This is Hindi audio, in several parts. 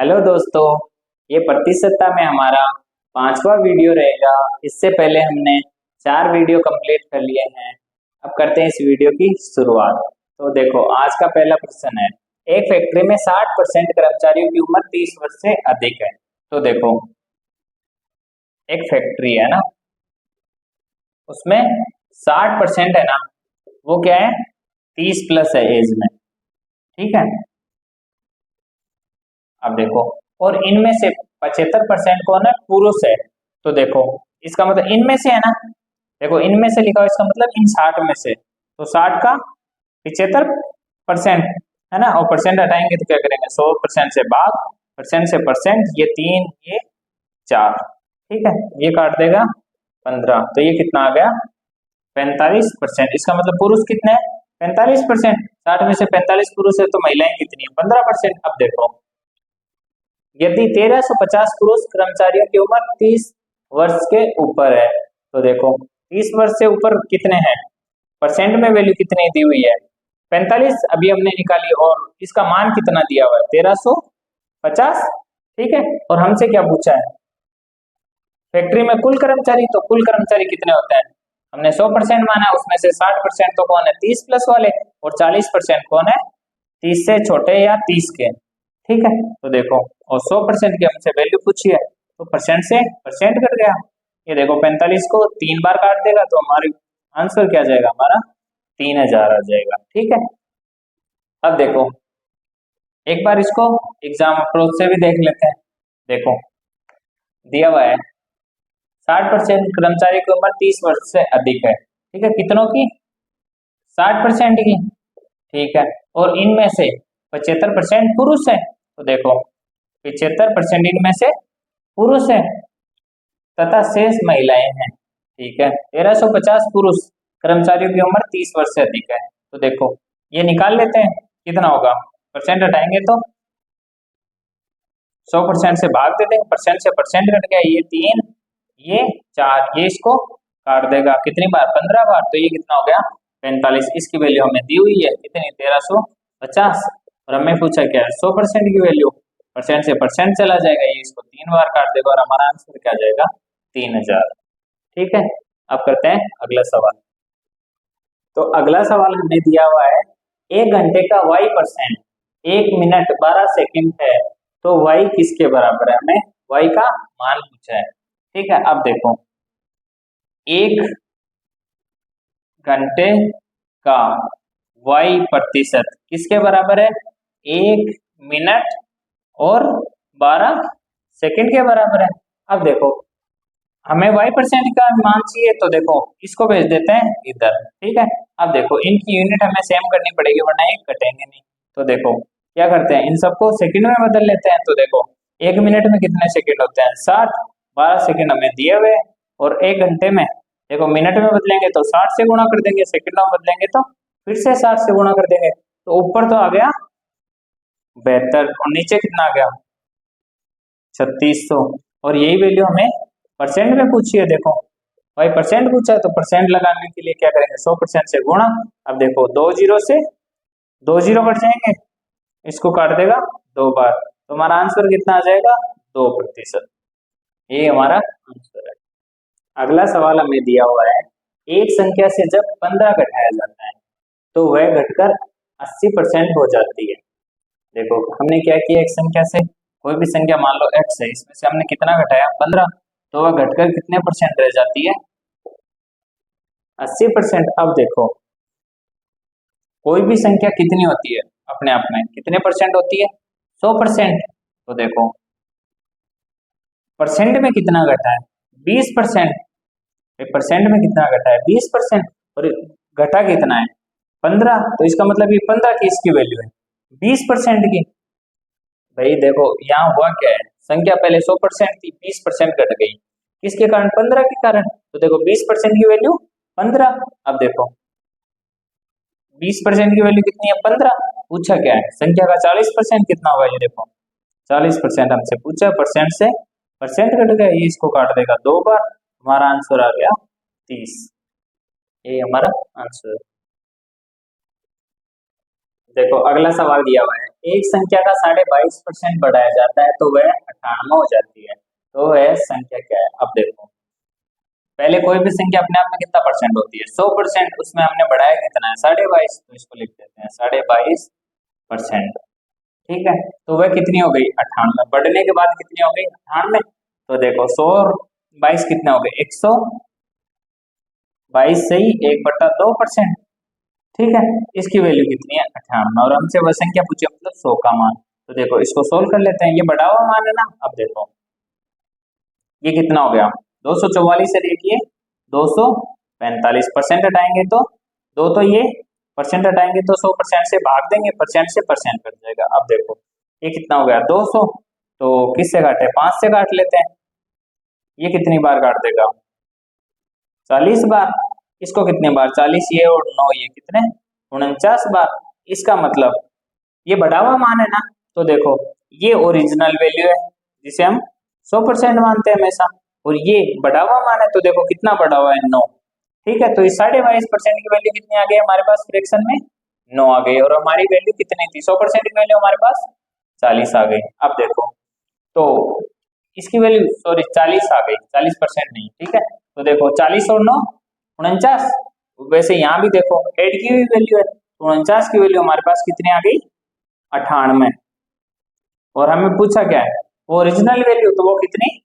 हेलो दोस्तों, ये प्रतिशतता में हमारा पांचवा वीडियो रहेगा। इससे पहले हमने 4 वीडियो कंप्लीट कर लिए हैं। अब करते हैं इस वीडियो की शुरुआत। तो देखो, आज का पहला प्रश्न है, एक फैक्ट्री में 60% कर्मचारियों की उम्र 30 वर्ष से अधिक है। तो देखो, एक फैक्ट्री है ना, उसमें 60% है ना, वो क्या है, 30 प्लस है एज में। ठीक है, अब देखो, और इनमें से 75% कौन है, पुरुष है। तो देखो, इसका मतलब इनमें से है ना, देखो इनमें से लिखा हुआ, इसका मतलब इन 60 में से, तो 60 का 75% है ना, और परसेंट हटाएंगे तो क्या करेंगे, 100% से भाग, परसेंट से परसेंट, ये 3 ये 4। ठीक है, ये काट देगा 15, तो ये कितना आ गया, 45%। इसका मतलब पुरुष कितने हैं, 45%। 60 में से 45 पुरुष है, तो महिलाएं कितनी है, 15%। अब देखो, यदि 1350 पुरुष कर्मचारियों की उम्र 30 वर्ष के ऊपर है, तो देखो 30 वर्ष से ऊपर कितने हैं, परसेंट में वैल्यू कितनी दी हुई है, 45 अभी हमने निकाली, और इसका मान कितना दिया हुआ है, 1350। ठीक है, और हमसे क्या पूछा है, फैक्ट्री में कुल कर्मचारी, तो कुल कर्मचारी कितने होते हैं, हमने 100% माना, उसमें से 60% तो कौन है, 30 प्लस वाले, और 40% कौन है, 30 से छोटे या 30 के। ठीक है, तो देखो, और 100% की हमसे वैल्यू पूछी है, तो परसेंट से परसेंट कट गया। ये देखो, 45 को 3 बार काट देगा, तो हमारी आंसर क्या जाएगा, हमारा 3000 आ जाएगा। ठीक है, अब देखो, एक बार इसको एग्जाम अप्रोच से भी देख लेते हैं। देखो, दिया हुआ है 60% कर्मचारी की उम्र 30 वर्ष से अधिक है। ठीक है, कितनों की, 60% की। ठीक है, और इनमें से 75% पुरुष है, तो देखो 75% इनमें से पुरुष है, तथा शेष महिलाएं हैं। ठीक है, 1350 पुरुष कर्मचारियों की उम्र 30 वर्ष से अधिक है। तो देखो, ये निकाल लेते हैं, कितना होगा, परसेंट हटाएंगे तो 100% से भाग दे देंगे, परसेंट से परसेंट कट गया, ये 3 ये 4, ये इसको काट देगा कितनी बार, 15 बार, तो ये कितना हो गया, 45। इसकी वैल्यू हमें दी हुई है कितनी, 1350, और हमें पूछा क्या है, 100% की वैल्यू, परसेंट से परसेंट चला जाएगा, ये इसको 3 बार काट देगा, और हमारा आंसर क्या जाएगा, 3000। ठीक है, अब करते हैं अगला सवाल। तो अगला सवाल हमें दिया हुआ है, 1 घंटे का y%, 1 मिनट 12 सेकंड है, तो y किसके बराबर है, हमें y का मान पूछा है। ठीक है, अब देखो, 1 घंटे का y% किसके बराबर है, 1 मिनट और 12 सेकंड के बराबर है। अब देखो, हमें y% का मान चाहिए, तो देखो इसको भेज देते हैं इधर। ठीक है, अब देखो, इनकी यूनिट हमें सेम करनी पड़ेगी, वरना ये कटेंगे नहीं। तो देखो क्या करते हैं, इन सबको सेकंड में बदल लेते हैं। तो देखो, 1 मिनट में कितने सेकंड होते हैं, 60, 12 सेकंड हमें दिए हुए, और 1 घंटे में देखो, मिनट में बदलेंगे तो 60 से गुणा कर देंगे, सेकंड में बदलेंगे तो फिर से 60 से गुणा कर देंगे, तो ऊपर तो आ गया 72, और नीचे कितना आ गया, 3600। और यही वैल्यू हमें परसेंट में पूछी है। देखो भाई, परसेंट पूछा है, तो परसेंट लगाने के लिए क्या करेंगे, 100% से गुणा। अब देखो, 2 जीरो से 2 जीरो कट जाएंगे, इसको काट देगा 2 बार, तो हमारा आंसर कितना आ जाएगा, 2%। ये हमारा आंसर है। अगला सवाल हमें दिया हुआ है, एक संख्या से जब 15 घटाया जाता है, तो वह घटकर 80% हो जाती है। देखो, हमने क्या किया, एक संख्या से, कोई भी संख्या मान लो x है, इसमें से हमने कितना घटाया, 15, तो वह घटकर कितने परसेंट रह जाती है, 80%। अब देखो, कोई भी संख्या कितनी होती है, अपने आप में कितने परसेंट होती है, 100%। तो देखो, परसेंट में कितना घटा है, 20%। परसेंट में कितना घटा है, 20%, और घटा कितना है, 15। तो इसका मतलब ये 15 की इसकी वैल्यू है 20% की। भाई देखो, यहाँ हुआ क्या है, संख्या पहले 100% थी, 20% घट गई, किसके कारण, 15 के कारण। तो देखो, 20% की वैल्यू 15। अब देखो, 20% की वैल्यू कितनी है, 15। पूछा क्या है, संख्या का 40% कितना होगा, ये देखो 40% हमसे पूछा, परसेंट से परसेंट कट गया, ये इसको काट देगा 2 बार, हमारा आंसर आ गया 30। ये हमारा आंसर। देखो अगला सवाल दिया हुआ है, एक संख्या का 22.5% बढ़ाया जाता है तो वह 98 हो जाती है, तो वह संख्या क्या है? अब देखो, पहले कोई भी संख्या अपने आप में कितना परसेंट होती है? 100%। उसमें हमने बढ़ाया कितना है? 22.5, तो इसको लिख देते हैं 22.5%। ठीक है, तो वह कितनी हो गई? 98। बढ़ने के बाद कितनी हो गई? 98। तो देखो 100/22 कितने हो गए? 122 से ही 1/2%। ठीक है, इसकी वैल्यू कितनी है? 98। और हमसे वह संख्या पूछी मतलब 100 का मान। तो देखो इसको सोल्व कर लेते हैं, ये बढ़ा हुआ मान है ना। अब देखो ये कितना हो गया? 244 से देखिए 245% हटाएंगे तो दो, तो ये परसेंट हटाएंगे तो 100% से भाग देंगे, परसेंट से परसेंट कट जाएगा। अब देखो ये कितना हो गया? 200। तो किससे काटे? 5 से काट लेते हैं। ये कितनी बार काट देगा? 40 बार। इसको कितने बार? 40 ये और 9 ये कितने? 49 बार। इसका मतलब ये बढ़ा हुआ मान है ना, तो देखो ये ओरिजिनल वैल्यू है जिसे हम 100% मानते हैं हमेशा, और ये बढ़ा हुआ मान है तो देखो कितना बढ़ा हुआ है? 9। ठीक है, तो इस 22.5% की वैल्यू कितनी आ गई हमारे पास फ्रैक्शन में? 9 आ गई। और हमारी वैल्यू कितनी थी? 100% की वैल्यू हमारे पास 40 आ गई। अब देखो तो इसकी वैल्यू सॉरी 40 आ गई, 40% नहीं। ठीक है, तो देखो 40 और 9 49। वैसे यहाँ भी देखो 8 की भी वैल्यू है, तो 49 की वैल्यू हमारे पास कितनी आ गई? 98। और हमें पूछा क्या है? वो ओरिजिनल वैल्यू, तो वो कितनी?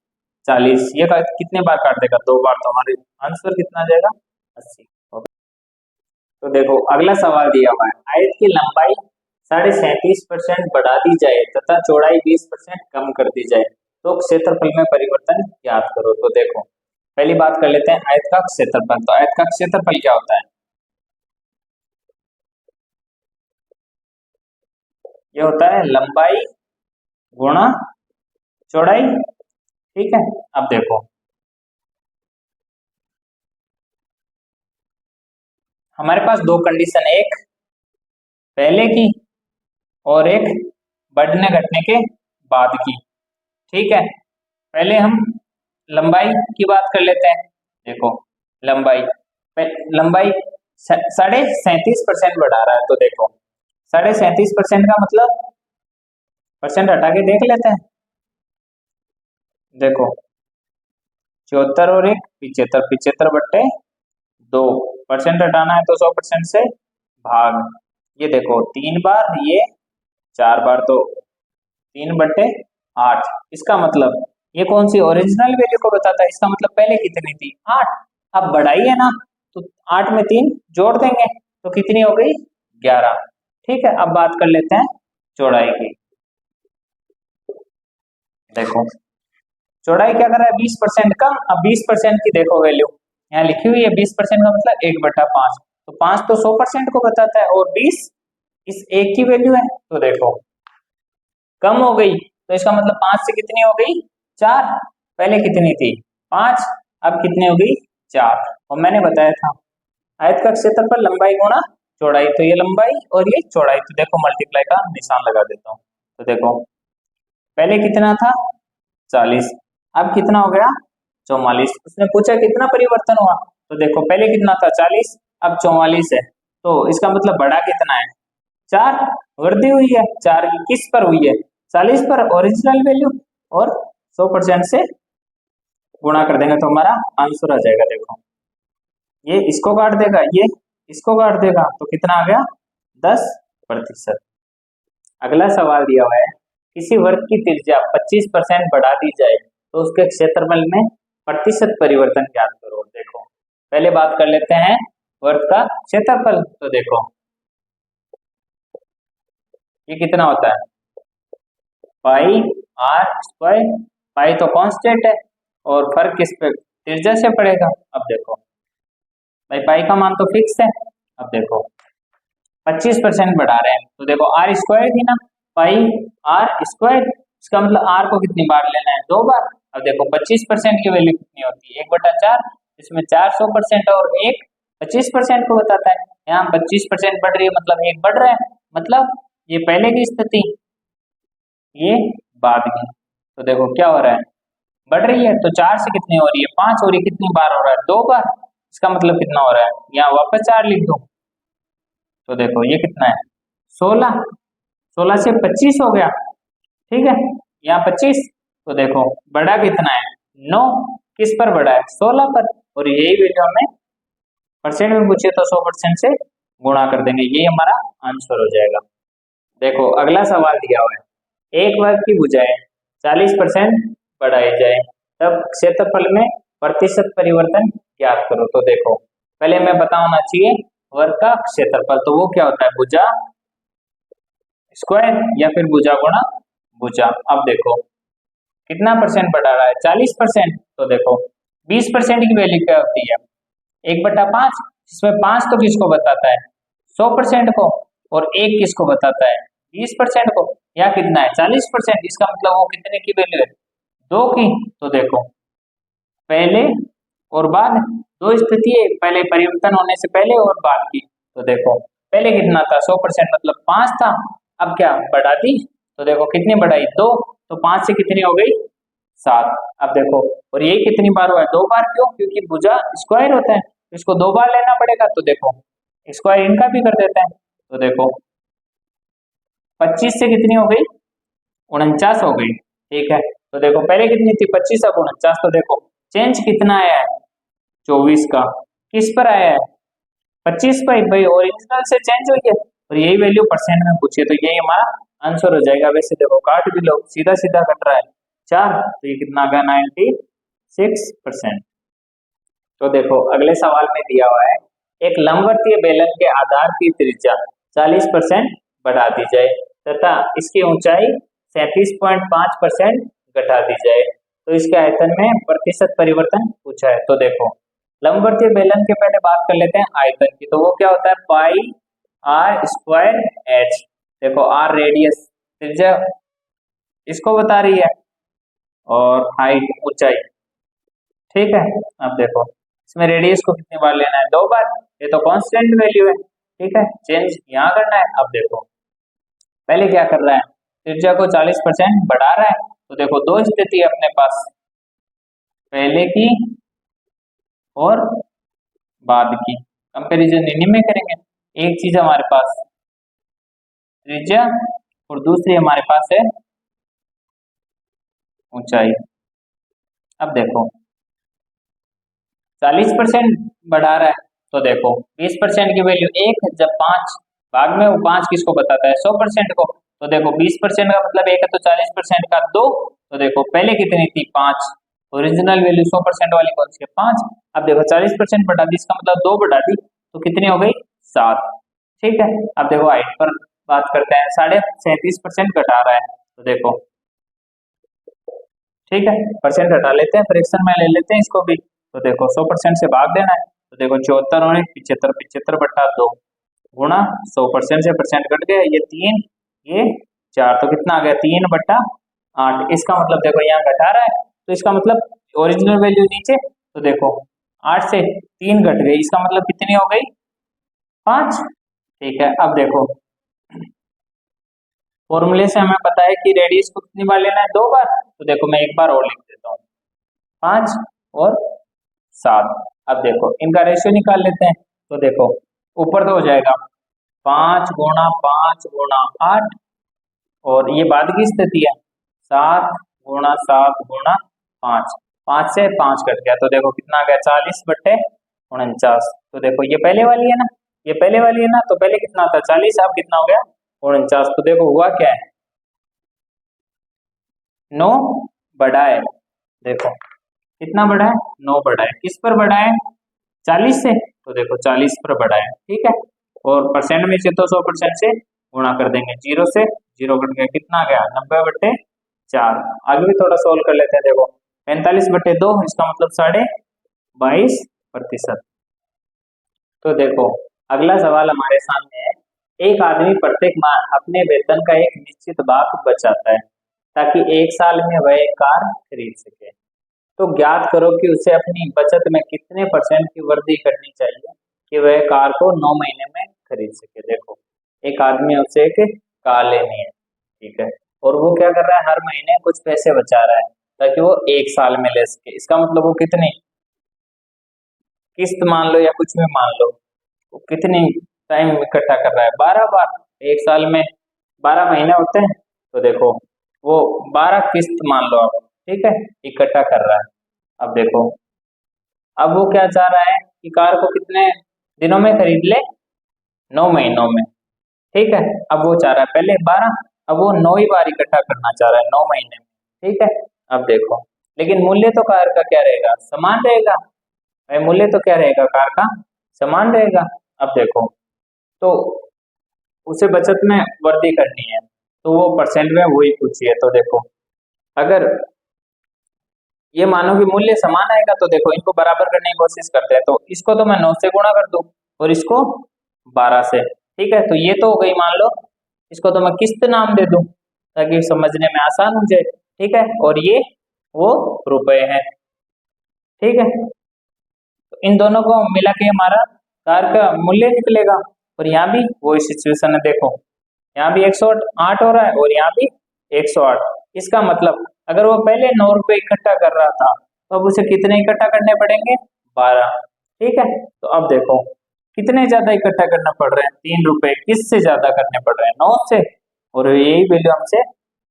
40। ये कितने बार काट देगा? 2 बार। तो हमारे आंसर कितना आ जाएगा? 80। तो देखो अगला सवाल दिया हुआ है, आयत की लंबाई 37.5% बढ़ा दी जाए तथा चौड़ाई 20% कम कर दी जाए तो क्षेत्रफल में परिवर्तन ज्ञात करो। तो देखो पहली बात कर लेते हैं आयत का क्षेत्रफल। तो आयत का क्षेत्रफल क्या होता है? ये होता है लंबाई गुणा चौड़ाई। ठीक है, अब देखो हमारे पास दो कंडीशन, एक पहले की और एक बढ़ने घटने के बाद की। ठीक है, पहले हम लंबाई की बात कर लेते हैं। देखो लंबाई, लंबाई 37.5% बढ़ा रहा है, तो देखो 37.5% का मतलब परसेंट हटा के देख लेते हैं। देखो 74 और एक 75, 75/2। परसेंट हटाना है तो 100% से भाग। ये देखो 3 बार, ये 4 बार, तो 3/8। इसका मतलब ये कौन सी ओरिजिनल वैल्यू को बताता है? इसका मतलब पहले कितनी थी? 8। अब बढ़ाई है ना, तो 8 में 3 जोड़ देंगे तो कितनी हो गई? 11। ठीक है, अब बात कर लेते हैं चौड़ाई की। देखो चौड़ाई क्या कर रहा है? 20% कम। अब 20% की देखो वैल्यू यहाँ लिखी हुई है, 20% का मतलब 1/5। तो 5 तो 100% को बताता है और 20 इस एक की वैल्यू है, तो देखो कम हो गई। तो इसका मतलब 5 से कितनी हो गई? 4। पहले कितनी थी? 5। अब कितनी हो गई? 4। और मैंने बताया था आयत का क्षेत्रफल लंबाई गुणा चौड़ाई, तो ये लंबाई और ये चौड़ाई, तो देखो मल्टीप्लाई का निशान लगा देता हूँ। तो देखो पहले कितना था? 40। अब कितना हो गया? 44। उसने पूछा कितना परिवर्तन हुआ, तो देखो पहले कितना था? 40, अब 44 है, तो इसका मतलब बढ़ा कितना है? 4। वृद्धि हुई है 4 की, किस पर हुई है? 40 पर, ओरिजिनल वैल्यू। और 100% से गुणा कर देंगे तो हमारा आंसर आ जाएगा। देखो ये इसको काट देगा, ये इसको काट देगा, तो कितना आ गया? 10%। अगला सवाल दिया हुआ है, किसी वर्ग की त्रिज्या 25% बढ़ा दी जाए तो उसके क्षेत्रफल में प्रतिशत परिवर्तन ज्ञात करो। देखो पहले बात कर लेते हैं वर्ग का क्षेत्रफल। तो देखो ये कितना होता है? पाई आर स्क्वायर। पाई तो कांस्टेंट है और फर्क किस पे? त्रिज्या से पड़ेगा। अब देखो भाई पाई का मान तो फिक्स है। अब देखो 25% बढ़ा रहे हैं, तो देखो आर स्क्वायर थी ना, पाई आर स्क्वायर। इसका मतलब आर को कितनी बार लेना है? 2 बार। अब देखो 25% की वैल्यू कितनी होती है? 1/4। इसमें 4 100% और एक 25% को बताता है। यहाँ 25% बढ़ रही है मतलब एक बढ़ रहा है, मतलब ये पहले की स्थिति, ये बाद की। तो देखो क्या हो रहा है? बढ़ रही है, तो 4 से कितनी हो रही है? 5 हो रही है। कितनी बार हो रहा है? 2 बार। इसका मतलब कितना हो रहा है? यहाँ वापस 4 लिख दो, तो देखो ये कितना है? 16, 16 से 25 हो गया, ठीक है, यहाँ 25, तो देखो बड़ा कितना है 9, किस पर बड़ा है 16 पर, और यही वैल्यू हमें परसेंट में पूछे तो 100% से गुणा कर देंगे, ये हमारा आंसर हो जाएगा। देखो अगला सवाल दिया हुआ है, एक वर्ग की भुजाएं 40% बढ़ाई जाए तब क्षेत्रफल में प्रतिशत परिवर्तन ज्ञात करो। तो देखो पहले हमें पता होना चाहिए वर्ग का क्षेत्रफल, तो वो क्या होता है भुजा स्क्वायर या फिर भुजा गुणा भुजा। अब देखो कितना परसेंट बढ़ा रहा है 40%, तो देखो 20% की वैल्यू क्या होती है 1/5, इसमें 5 तो किसको बताता है 100% को, और 1 किसको बताता है 20% को, या कितना है 40%, इसका मतलब वो कितने की वैल्यू है 2 की। तो देखो पहले और बाद दो स्थिति है, पहले परिवर्तन होने से पहले और बाद की। तो देखो पहले कितना था 100% मतलब 5 था, अब क्या बढ़ा दी, तो देखो कितनी बढ़ाई 2, तो 5 से कितनी हो गई 7। अब देखो और ये कितनी बार हुआ है 2 बार, क्यों, क्योंकि भुजा स्क्वायर होता है, इसको 2 बार लेना पड़ेगा, तो देखो स्क्वायर इनका भी कर देते हैं। तो देखो 25 से कितनी हो गई 49 हो गई, ठीक है। तो देखो पहले कितनी थी 25, अब 49, तो देखो चेंज कितना आया है 24 का, किस पर आया है 25 पर, भाई ओरिजिनल से चेंज हुई है, और यही वैल्यू परसेंट में पूछी है, तो यही हमारा आंसर हो जाएगा। वैसे देखो काट भी लो, सीधा सीधा कट रहा है 4, तो ये कितना आ गया 96%। तो देखो अगले सवाल में दिया हुआ है, एक लंबवतीय बेलन के आधार की त्रिज्या 40% बढ़ा दी जाए तथा इसकी ऊंचाई 37.5% घटा दी जाए, तो इसके आयतन में प्रतिशत परिवर्तन पूछा है। तो देखो लंबवतीय बेलन के पहले बात कर लेते हैं आयतन की, तो वो क्या होता है पाई आर स्क्वायर एच। देखो आर रेडियस त्रिज्या इसको बता रही है, और हाइट ऊंचाई, ठीक है। अब देखो इसमें रेडियस को कितनी बार लेना है 2 बार, ये तो कांस्टेंट वैल्यू है, ठीक है, चेंज यहाँ करना है। अब देखो पहले क्या कर रहा है त्रिज्या को 40% बढ़ा रहा है, तो देखो दो स्थिति है अपने पास, पहले की और बाद की, कंपैरिजन इन्हीं में करेंगे। एक चीज हमारे पास त्रिज्या और दूसरी हमारे पास है ऊंचाई। अब देखो 40% बढ़ा रहा है, तो देखो 20% की वैल्यू 1, जब 5 भाग में वो 5 किसको बताता है 100% को, तो देखो 20% का मतलब 1 है, तो 40% का 2, तो देखो पहले कितनी थी 5, ओरिजिनल वैल्यू 100% वाली कौन सी है 5। अब देखो 40% बढ़ा दी, इसका मतलब 2 बढ़ा दी, तो कितनी हो गई 7, ठीक है। अब देखो हाइट पर बात करते हैं, 37.5% घटा रहा है, तो देखो ठीक है परसेंट हटा लेते हैं, फ्रैक्शन में ले लेते हैं इसको भी, तो देखो 100% से भाग देना है, तो देखो 74 और 75, 75/2 गुणा 100% से परसेंट कट गया, ये 3 ये 4, तो कितना आ गया 3/8। इसका मतलब देखो यहाँ घटा रहा है, तो इसका मतलब ओरिजिनल वैल्यू नीचे, तो देखो 8 से 3 घट गई, इसका मतलब कितनी हो गई 5, ठीक है। अब देखो फॉर्मूले से हमें पता है कि रेडियस को कितनी बार लेना है 2 बार, तो देखो मैं एक बार और लिख देता हूँ 5 और 7। अब देखो इनका रेशियो निकाल लेते हैं, तो देखो ऊपर तो हो जाएगा 5 गुणा 5 गुणा 8, और ये बाद की स्थिति है 7 गुणा 7 गुणा 5, 5 से 5 कट गया, तो देखो कितना आ गया 40/49। तो देखो ये पहले वाली है ना, ये पहले वाली है ना, तो पहले कितना था 40, अब कितना हो गया 49। तो देखो हुआ क्या है 9 बढ़ा है, देखो कितना बढ़ा है 9 बढ़ा है, किस पर बढ़ा है 40 से, तो देखो 40 पर बढ़ा है, ठीक है। और परसेंट में से तो 100% से गुणा कर देंगे, 0 से 0 कट गया, कितना आ गया 90/4। आगे भी थोड़ा सोल्व कर लेते हैं, देखो 45/2, इसका मतलब 22.5%। तो देखो अगला सवाल हमारे सामने है, एक आदमी प्रत्येक माह अपने वेतन का एक निश्चित भाग बचाता है ताकि 1 साल में वह एक कार खरीद सके, तो ज्ञात करो कि उसे अपनी बचत में कितने परसेंट की वृद्धि करनी चाहिए कि वह कार को 9 महीने में खरीद सके। देखो एक आदमी है, उसे एक कार लेनी है, ठीक है, और वो क्या कर रहा है हर महीने कुछ पैसे बचा रहा है ताकि वो 1 साल में ले सके। इसका मतलब वो कितनी किस्त मान लो या कुछ भी मान लो, वो कितनी टाइम इकट्ठा कर रहा है 12 बार, एक साल में 12 महीने होते हैं, तो देखो वो 12 किस्त मान लो आप, ठीक है, इकट्ठा कर रहा है। अब देखो, अब वो क्या चाह रहा है कि कार को कितने दिनों में खरीद ले, 9 महीनों में, ठीक है। अब वो चाह रहा है पहले 12, अब वो 9 ही बार इकट्ठा करना चाह रहा है 9 महीने में, ठीक है। अब देखो, लेकिन मूल्य तो कार का क्या रहेगा, समान रहेगा भाई, मूल्य तो क्या रहेगा कार का, समान रहेगा। अब देखो, तो उसे बचत में वृद्धि करनी है, तो वो परसेंट में वही पूछी है। तो देखो, अगर ये मानो कि मूल्य समान आएगा, तो देखो इनको बराबर करने की कोशिश करते हैं, तो इसको तो मैं 9 से गुणा कर दूं और इसको 12 से, ठीक है। तो ये तो हो गई मान लो, इसको तो मैं किस्त नाम दे दूं ताकि समझने में आसान हो जाए, ठीक है। और ये वो रुपए हैं, ठीक है। तो इन दोनों को मिला के हमारा कार का मूल्य निकलेगा। और यहाँ भी वही सिचुएशन है, देखो यहाँ भी 108 हो रहा है और यहाँ भी 108। इसका मतलब अगर वो पहले 9 रुपए इकट्ठा कर रहा था, तो अब उसे कितने इकट्ठा करने पड़ेंगे, 12, ठीक है। तो अब देखो कितने ज्यादा इकट्ठा करना पड़ रहे हैं, 3 रुपए, किससे ज्यादा करने पड़ रहे हैं, 9 से। और यही वैल्यू हमसे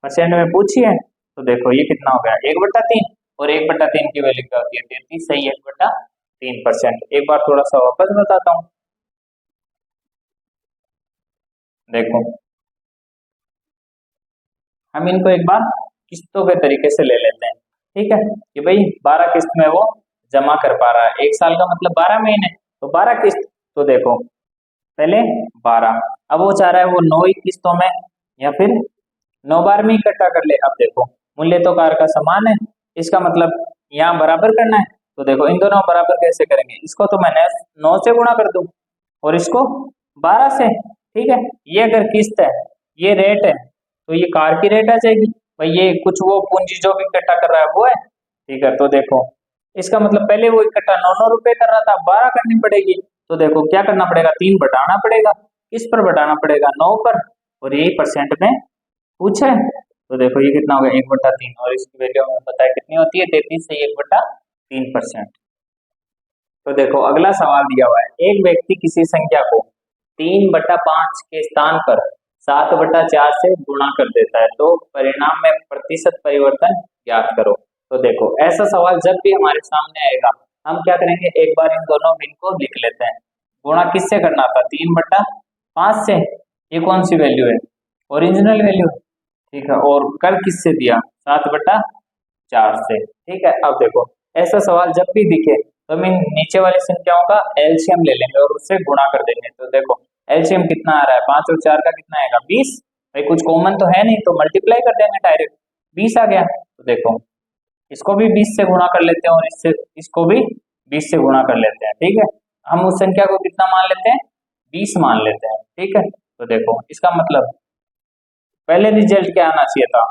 परसेंट में पूछी है, तो देखो ये कितना हो गया, 1/3। और 1/3 की वैल्यू क्या होती है, 33 सही, 1/3%। एक बार थोड़ा सा वापस बताता हूँ, देखो हम इनको एक बार किस्तों के तरीके से ले लेते हैं, ठीक है। कि भाई 12 किस्त में वो जमा कर पा रहा है, एक साल का मतलब 12 महीने, तो 12 किस्त। तो देखो पहले 12, अब वो चाह रहा है वो 9 ही किस्तों में या फिर 9 बार में इकट्ठा कर ले। अब देखो मूल्य तो कार का समान है, इसका मतलब यहाँ बराबर करना है। तो देखो इन दोनों बराबर कैसे करेंगे, इसको तो मैंने 9 से गुणा कर दूं और इसको 12 से, ठीक है। ये अगर किस्त है, ये रेट है, तो ये कार की रेट आ जाएगी भाई, ये कुछ वो पूंजी जो भी इकट्ठा कर रहा है वो है, ठीक है। तो देखो इसका मतलब पहले वो इकट्ठा 9 रुपए कर रहा था, 12 करनी पड़ेगी। तो देखो क्या करना पड़ेगा, 3 बटाना पड़ेगा, किस पर बटाना पड़ेगा, 9 पर। और यही परसेंट में पूछा है। तो देखो ये कितना हो गया, 1/3, और इसकी वैल्यू हमें पता है कितनी होती है, 33 से 1/3%। तो देखो अगला सवाल दिया हुआ है, एक व्यक्ति किसी संख्या को 3/5 के स्थान पर 7/4 से गुणा कर देता है, तो परिणाम में प्रतिशत परिवर्तन ज्ञात करो। तो देखो ऐसा सवाल जब भी हमारे सामने आएगा, हम क्या करेंगे, एक बार इन दोनों भिन्न को लिख लेते हैं। गुणा किससे करना था, 3/5 से, ये कौन सी वैल्यू है, ओरिजिनल वैल्यू, ठीक है। और कर किससे दिया, 7/4 से, ठीक है। अब देखो ऐसा सवाल जब भी दिखे, तो हम इन नीचे वाली संख्याओं का एलसीएम ले लेंगे और उससे गुणा कर देंगे। तो देखो एलसीएम कितना आ रहा है, 5 और 4 का कितना आएगा, 20। भाई कुछ कॉमन तो है नहीं, तो मल्टीप्लाई कर देंगे डायरेक्ट, 20 आ गया। तो देखो इसको भी 20 से गुणा कर लेते हैं और इससे इसको भी 20 से गुणा कर लेते हैं, ठीक है। हम उस संख्या को कितना मान लेते हैं, 20 मान लेते हैं, ठीक है। तो देखो इसका मतलब पहले रिजल्ट क्या आना चाहिए था,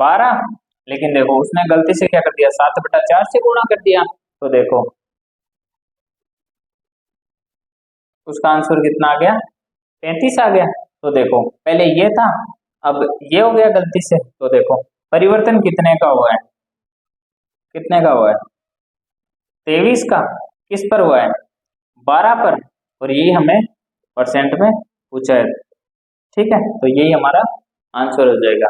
12, लेकिन देखो उसने गलती से क्या कर दिया, 7/4 से गुणा कर दिया। तो देखो उसका आंसर कितना आ गया, 33 आ गया। तो देखो पहले ये था, अब ये हो गया गलती से। तो देखो परिवर्तन कितने का हुआ है, कितने का हुआ है, 23 का, किस पर हुआ है, 12 पर। और यही हमें परसेंट में पूछा है, ठीक है। तो यही हमारा आंसर हो जाएगा।